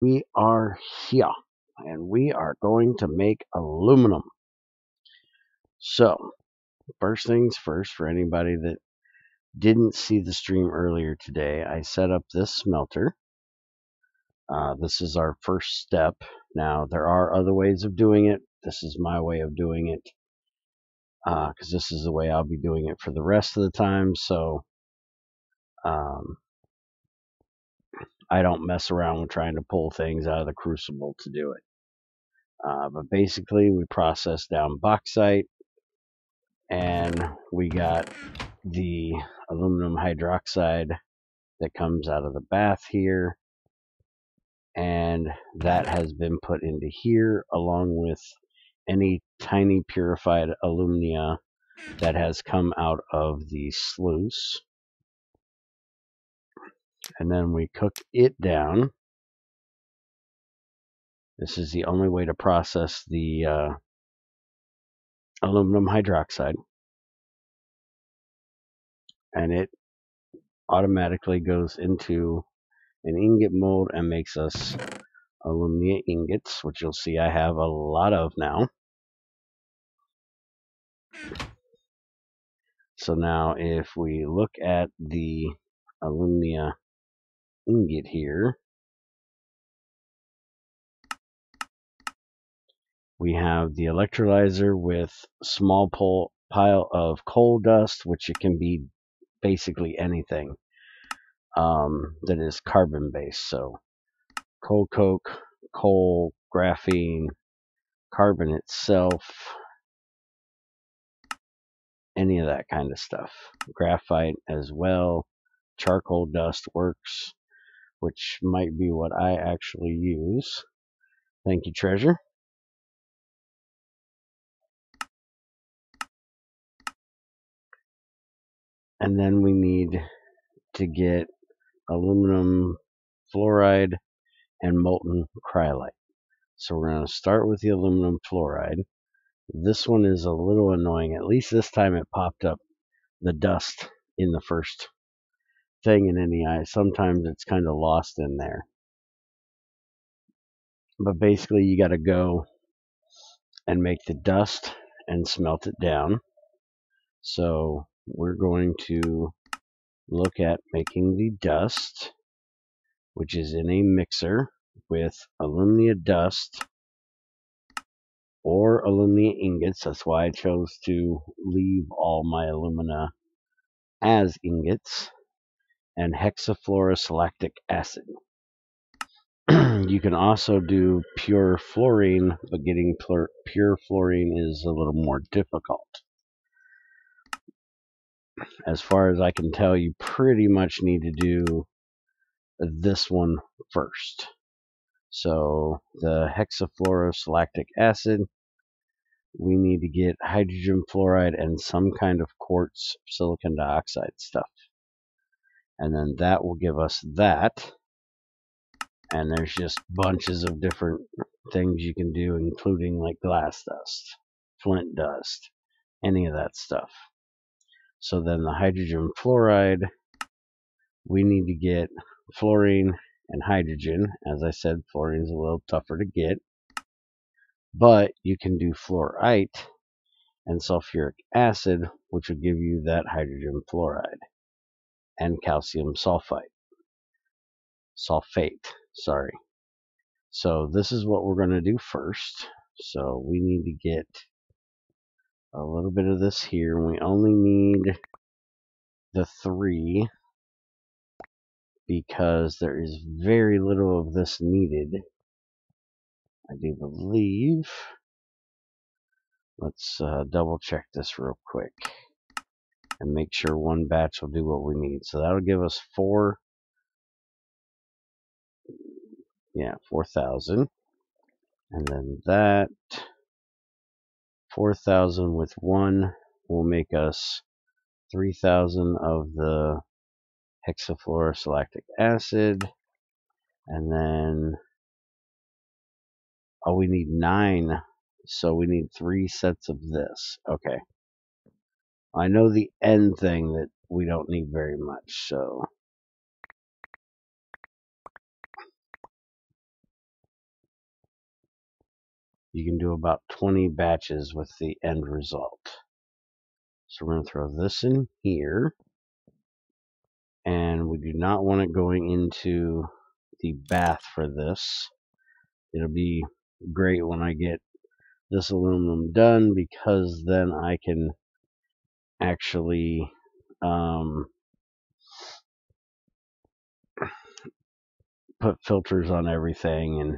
We are here, and we are going to make aluminum. So, first things first, for anybody that didn't see the stream earlier today, I set up this smelter. This is our first step. Now, there are other ways of doing it. This is my way of doing it, because this is the way I'll be doing it for the rest of the time. So, I don't mess around with trying to pull things out of the crucible to do it. But basically, we process down bauxite, and we got the aluminum hydroxide that comes out of the bath here, and that has been put into here along with any tiny purified alumina that has come out of the sluice. And then we cook it down. This is the only way to process the aluminum hydroxide, and it automatically goes into an ingot mold and makes us aluminum ingots, which you'll see I have a lot of now. So now if we look at the aluminum ingot here, we have the electrolyzer with small pile of coal dust, which it can be basically anything that is carbon based. So coal coke, coal, graphene, carbon itself, any of that kind of stuff. Graphite as well. Charcoal dust works, which might be what I actually use. Thank you, Treasure. And then we need to get aluminum fluoride and molten cryolite. So we're going to start with the aluminum fluoride. This one is a little annoying. At least this time it popped up the dust in the first thing in any eye. Sometimes it's kind of lost in there. But basically you got to go and make the dust and smelt it down. So we're going to look at making the dust, which is in a mixer with alumina dust or alumina ingots. That's why I chose to leave all my alumina as ingots, and hexafluorous lactic acid. You can also do pure fluorine, but getting pure fluorine is a little more difficult. As far as I can tell, you pretty much need to do this one first. So the hexafluorous lactic acid, we need to get hydrogen fluoride and some kind of quartz silicon dioxide stuff. And then that will give us that. And there's just bunches of different things you can do, including like glass dust, flint dust, any of that stuff. So then the hydrogen fluoride, we need to get fluorine and hydrogen. As I said, fluorine is a little tougher to get, but you can do fluorite and sulfuric acid, which will give you that hydrogen fluoride, and calcium sulfate. Sorry. So this is what we're going to do first. So we need to get a little bit of this here. We only need the 3 because there is very little of this needed, I do believe. Let's double check this real quick and make sure one batch will do what we need. So that'll give us 4,000. And then that 4,000 with 1 will make us 3,000 of the hexafluorous lactic acid. And then, we need 9. So we need 3 sets of this. Okay. I know the end thing that we don't need very much, so you can do about 20 batches with the end result. So we're going to throw this in here, and we do not want it going into the bath for this. It'll be great when I get this aluminum done, because then I can actually put filters on everything, and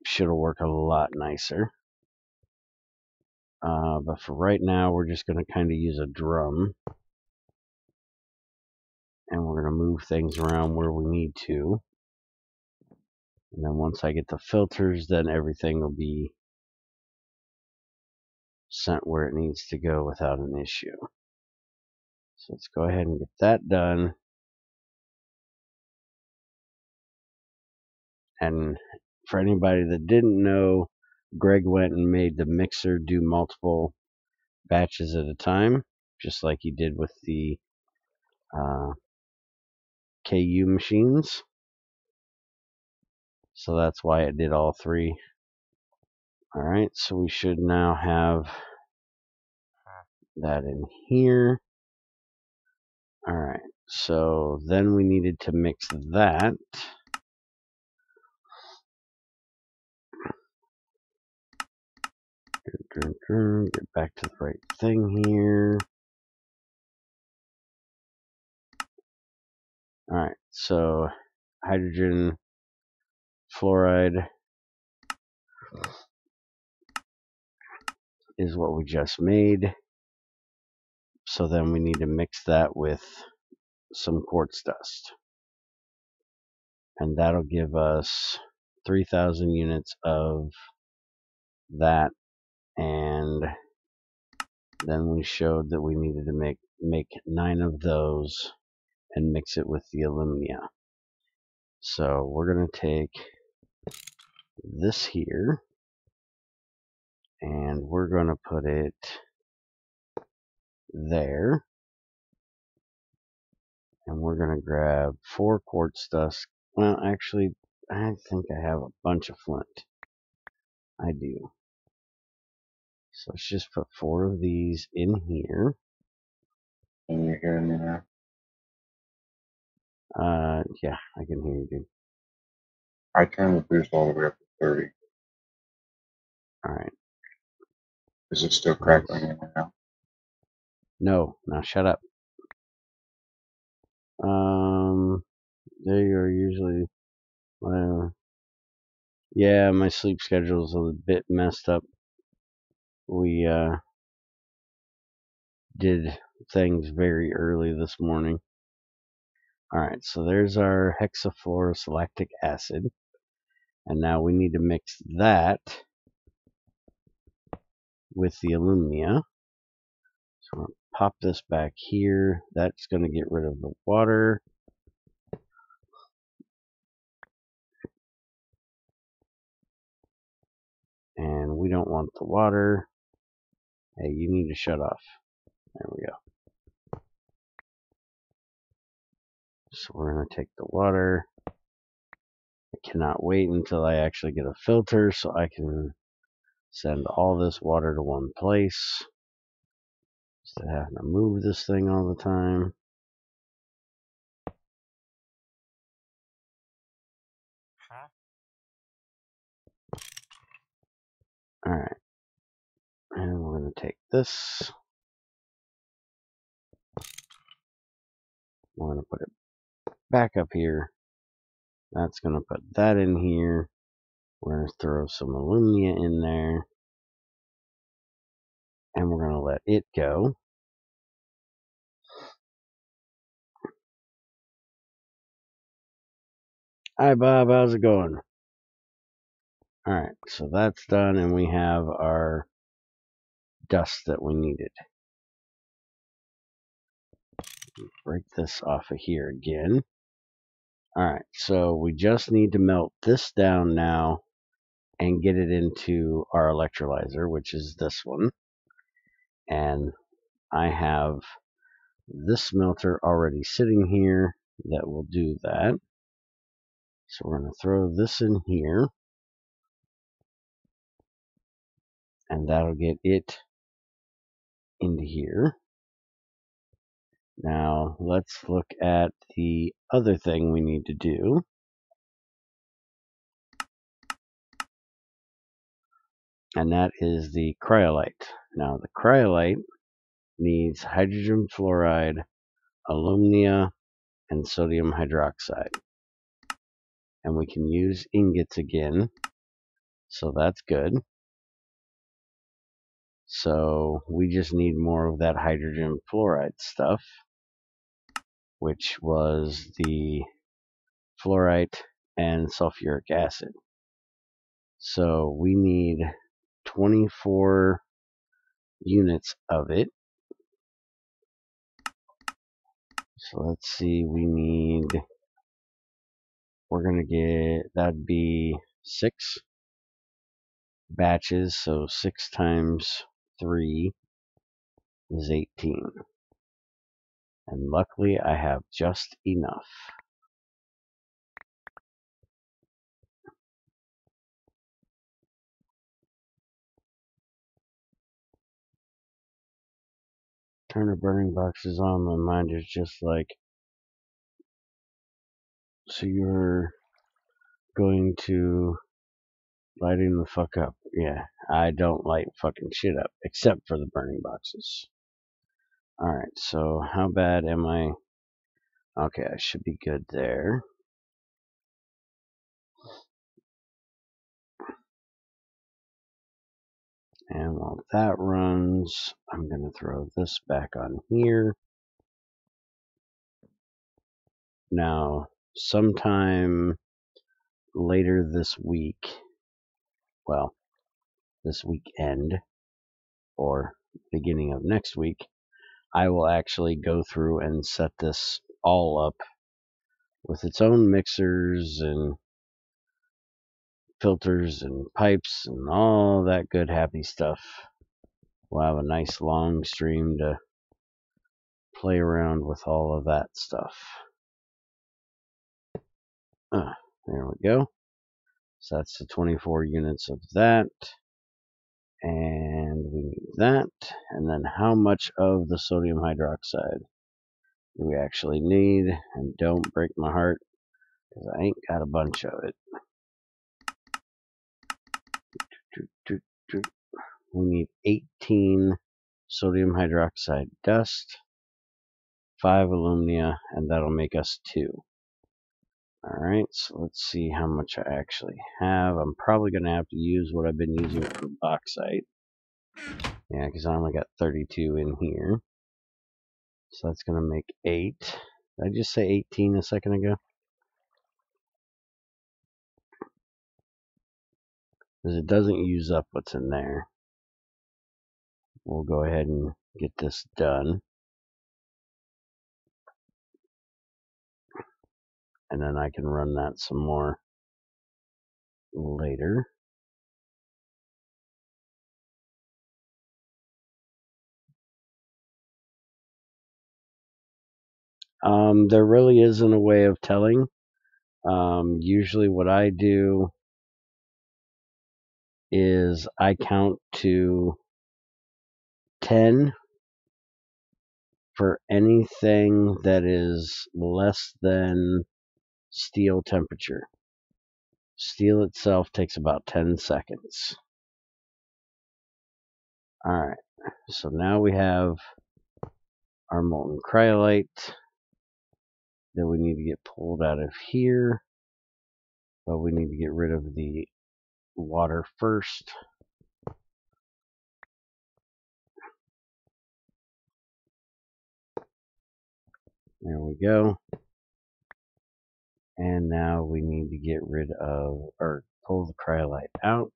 should work a lot nicer. But for right now, we're just going to kind of use a drum, and we're going to move things around where we need to. And then once I get the filters, then everything will be sent where it needs to go without an issue. So let's go ahead and get that done. And for anybody that didn't know, Greg went and made the mixer do multiple batches at a time, just like he did with the KU machines. So that's why it did all three. Alright, so we should now have that in here. Alright, so then we needed to mix that. Get back to the right thing here. Alright, so hydrogen fluoride is what we just made. So then we need to mix that with some quartz dust. And that'll give us 3,000 units of that. And then we showed that we needed to make 9 of those and mix it with the alumina. So we're going to take this here, and we're going to put it there. And we're going to grab 4 quartz dust. Well, actually, I think I have a bunch of flint. I do. So let's just put 4 of these in here. Can you hear me now? Yeah, I can hear you, dude. I turned the boost all the way up to 30. Alright. Is it still crackling in now? No, now shut up. They are usually, whatever. Yeah, my sleep schedule's a bit messed up. We, did things very early this morning. Alright, so there's our hexafluorous lactic acid. And now we need to mix that with the alumina. So I'm going to pop this back here. That's going to get rid of the water. And we don't want the water. Hey, you need to shut off. There we go. So we're going to take the water. I cannot wait until I actually get a filter so I can send all this water to one place instead of having to move this thing all the time. Alright. And we're going to take this. We're going to put it back up here. That's going to put that in here. We're going to throw some alumina in there. And we're going to let it go. Hi, Bob. How's it going? Alright, so that's done, and we have our dust that we needed. Break this off of here again. Alright, so we just need to melt this down now and get it into our electrolyzer, which is this one. And I have this smelter already sitting here that will do that. So we're going to throw this in here. and that'll get it into here. Now let's look at the other thing we need to do. And that is the cryolite. Now the cryolite needs hydrogen fluoride, alumina, and sodium hydroxide. And we can use ingots again, so that's good. So we just need more of that hydrogen fluoride stuff, which was the fluorite and sulfuric acid. So we need 24 units of it. So let's see, we're going to get, that'd be 6 batches, so 6 times 3 is 18. And luckily I have just enough. Turn the burning boxes on, my mind is just like, so you're going to lighting the fuck up. Yeah, I don't light fucking shit up, except for the burning boxes. Alright, so how bad am I? Okay, I should be good there. And while that runs, I'm going to throw this back on here. Now, sometime later this week, well, this weekend, or beginning of next week, I will actually go through and set this all up with its own mixers and filters and pipes and all that good happy stuff. We'll have a nice long stream to play around with all of that stuff. There we go. So that's the 24 units of that. And we need that. And then how much of the sodium hydroxide do we actually need? And don't break my heart, because I ain't got a bunch of it. We need 18 sodium hydroxide dust, 5 alumina, and that'll make us 2. Alright, so let's see how much I actually have. I'm probably going to have to use what I've been using for bauxite. Yeah, because I only got 32 in here. So that's going to make 8. Did I just say 18 a second ago? Because it doesn't use up what's in there. We'll go ahead and get this done. And then I can run that some more later. There really isn't a way of telling. Usually what I do is I count to 10 for anything that is less than steel temperature. Steel itself takes about 10 seconds. Alright, so now we have our molten cryolite that we need to get pulled out of here. But we need to get rid of the water first. There we go. And now we need to get rid of, or pull the cryolite out.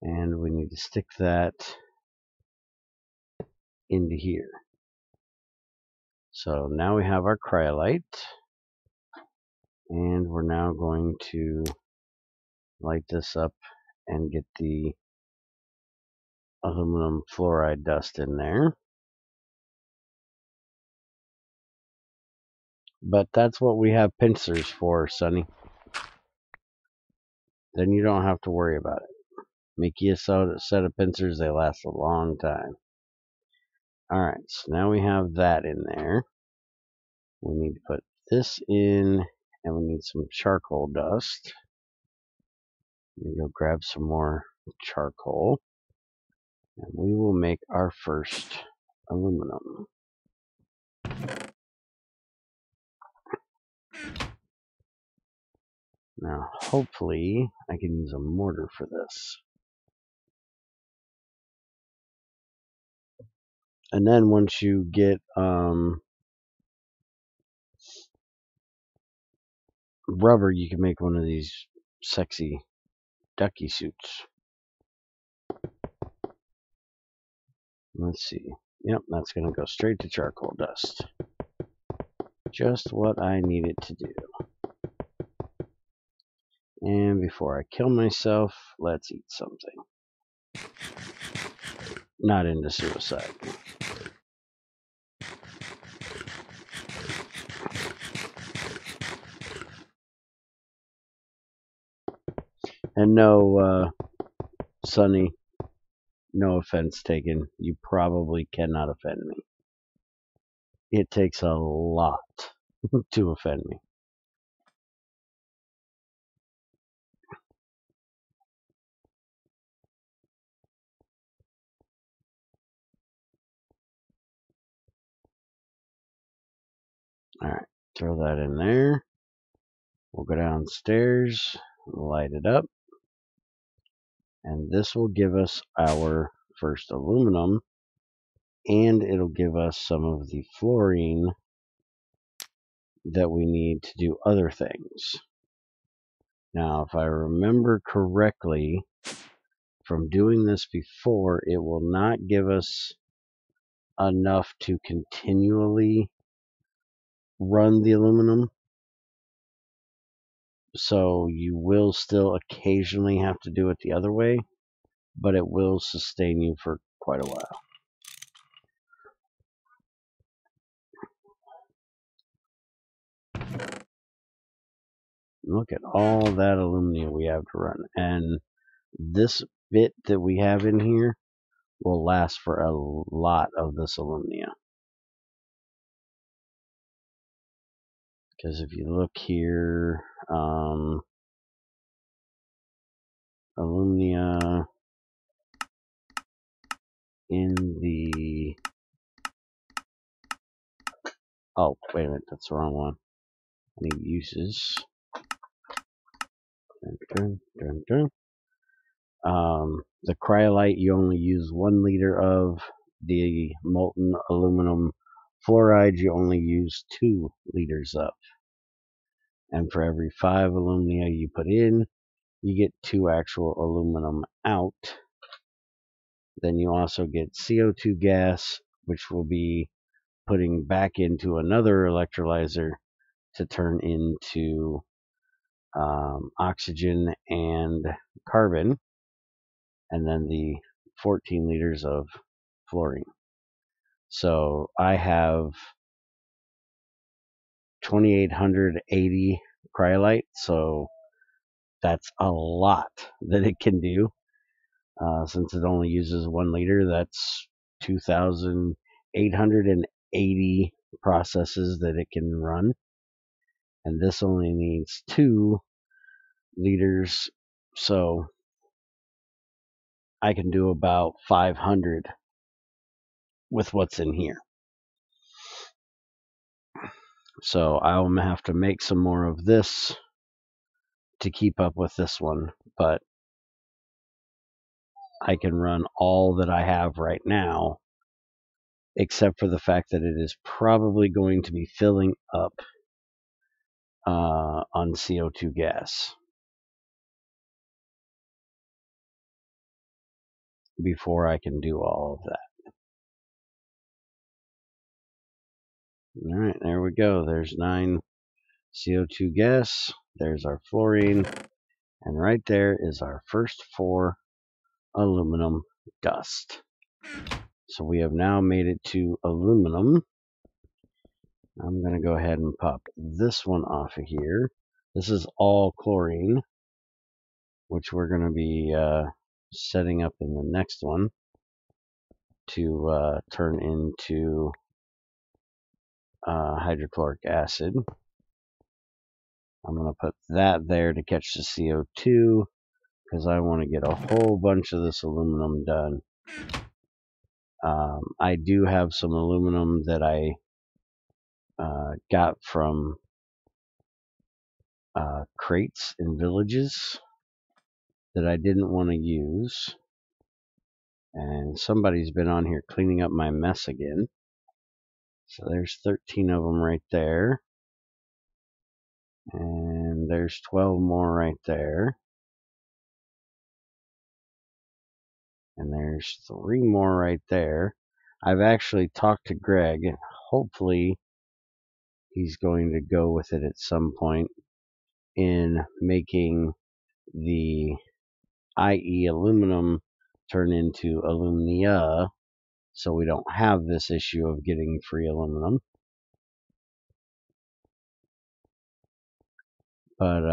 And we need to stick that into here. So now we have our cryolite. And we're now going to light this up and get the aluminum fluoride dust in there. But that's what we have pincers for, Sonny. then you don't have to worry about it. Make you a set of pincers, they last a long time. Alright, so now we have that in there. We need to put this in, and we need some charcoal dust. Let me go grab some more charcoal, and we will make our first aluminum. Now, hopefully, I can use a mortar for this. And then once you get rubber, you can make one of these sexy ducky suits. Let's see. Yep, that's going to go straight to charcoal dust. Just what I need it to do. And before I kill myself, let's eat something. Not into suicide. And no, Sonny, no offense taken. You probably cannot offend me. It takes a lot to offend me. Alright, throw that in there. We'll go downstairs, light it up, and this will give us our first aluminum, and it'll give us some of the fluorine that we need to do other things. Now, if I remember correctly from doing this before, it will not give us enough to continually run the aluminum. So you will still occasionally have to do it the other way, but it will sustain you for quite a while. Look at all that aluminum we have to run. And this bit that we have in here will last for a lot of this aluminum. Because if you look here, alumina in the... Oh, wait a minute, that's the wrong one. I need uses. Dun, dun, dun, dun. The cryolite you only use 1 liter of. The molten aluminum fluoride you only use 2 liters of. And for every 5 alumina you put in, you get 2 actual aluminum out. Then you also get CO2 gas, which will be putting back into another electrolyzer to turn into oxygen and carbon, and then the 14 liters of fluorine. So I have 2,880 cryolite, so that's a lot that it can do. Since it only uses 1 liter, that's 2,880 processes that it can run. And this only needs 2 liters, so I can do about 500 with what's in here. So I'll have to make some more of this to keep up with this one, but I can run all that I have right now, except for the fact that it is probably going to be filling up on CO2 gas before I can do all of that. Alright, there we go. There's 9 CO2 gas. There's our fluorine. And right there is our first 4 aluminum dust. So we have now made it to aluminum. I'm going to go ahead and pop this one off of here. This is all chlorine. which we're going to be setting up in the next one to turn into hydrochloric acid. I'm going to put that there to catch the CO2 because I want to get a whole bunch of this aluminum done. I do have some aluminum that I got from crates in villages that I didn't want to use. And somebody's been on here cleaning up my mess again. So there's 13 of them right there. And there's 12 more right there. And there's 3 more right there. I've actually talked to Greg, and hopefully he's going to go with it at some point in making the IE aluminum turn into alumnia, so we don't have this issue of getting free aluminum. But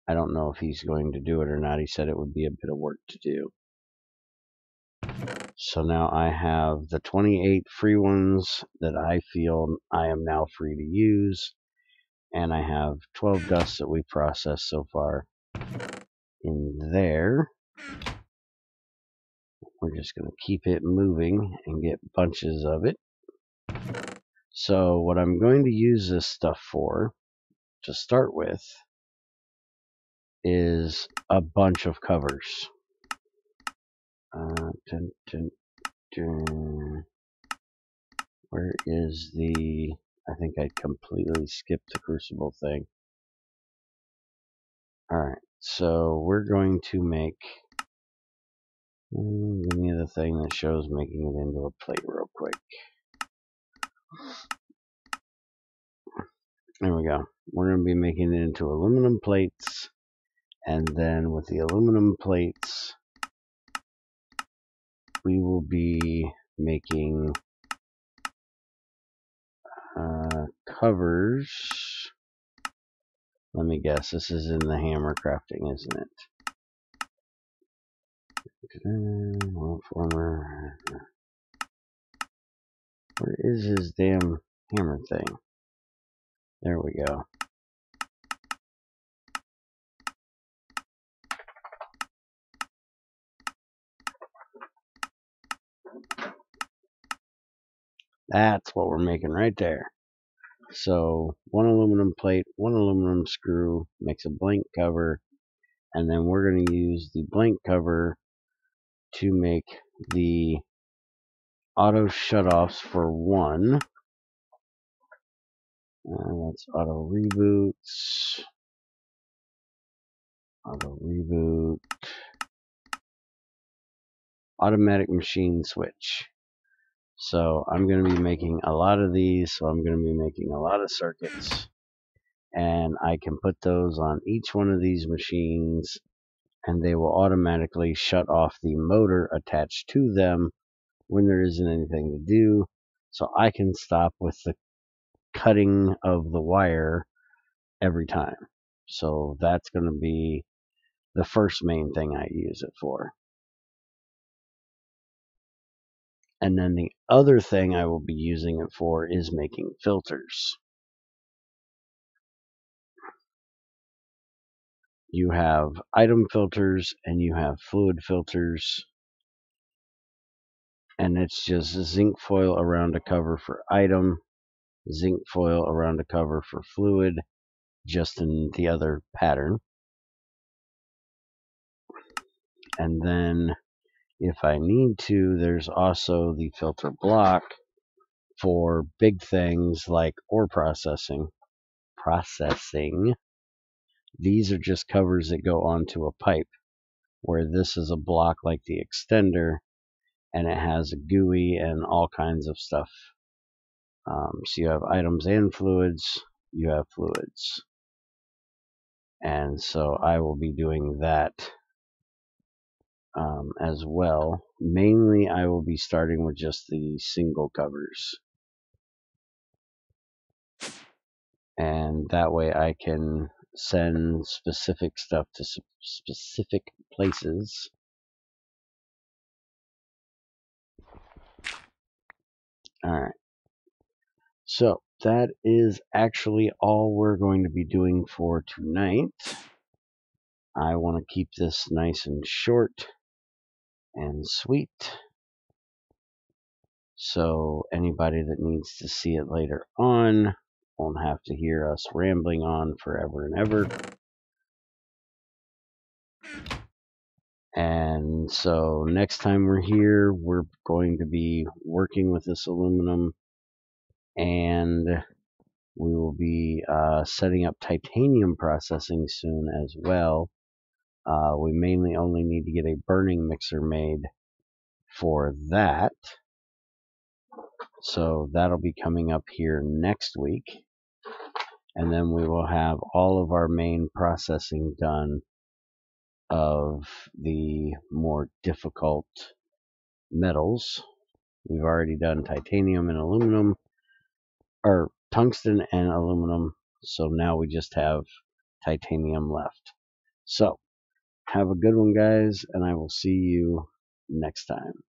I don't know if he's going to do it or not. He said it would be a bit of work to do. So now I have the 28 free ones that I feel I am now free to use. And I have 12 dusts that we processed so far in there. We're just going to keep it moving and get bunches of it. So what I'm going to use this stuff for, to start with, is a bunch of covers. Where is the... I think I completely skipped the crucible thing. Alright, so we're going to make... Give me the thing that shows making it into a plate real quick. There we go. We're going to be making it into aluminum plates, and then with the aluminum plates, we will be making covers. Let me guess, this is in the hammer crafting, isn't it? Former. Where is his damn hammer thing? There we go. That's what we're making right there. So 1 aluminum plate, 1 aluminum screw makes a blank cover, and then we're going to use the blank cover to make the auto shutoffs for 1. That's auto reboots. Auto reboot. Automatic machine switch. So I'm going to be making a lot of these, so I'm going to be making a lot of circuits. And I can put those on each one of these machines, and they will automatically shut off the motor attached to them when there isn't anything to do. So I can stop with the cutting of the wire every time. So that's going to be the first main thing I use it for. And then the other thing I will be using it for is making filters. You have item filters and you have fluid filters. And it's just zinc foil around a cover for item, zinc foil around a cover for fluid, just in the other pattern. And then if I need to, there's also the filter block for big things like ore processing. These are just covers that go onto a pipe, where this is a block like the extender, and it has a GUI and all kinds of stuff. So you have items and fluids, you have fluids. And so I will be doing that as well. Mainly I will be starting with just the single covers. And that way I can send specific stuff to specific places. Alright. So, that is actually all we're going to be doing for tonight. I want to keep this nice and short and sweet. So, anybody that needs to see it later on won't have to hear us rambling on forever and ever. And so next time we're here, we're going to be working with this aluminum, and we will be setting up titanium processing soon as well. We mainly only need to get a burning mixer made for that. So that'll be coming up here next week. And then we will have all of our main processing done of the more difficult metals. We've already done titanium and aluminum, or tungsten and aluminum, so now we just have titanium left. So, have a good one, guys, and I will see you next time.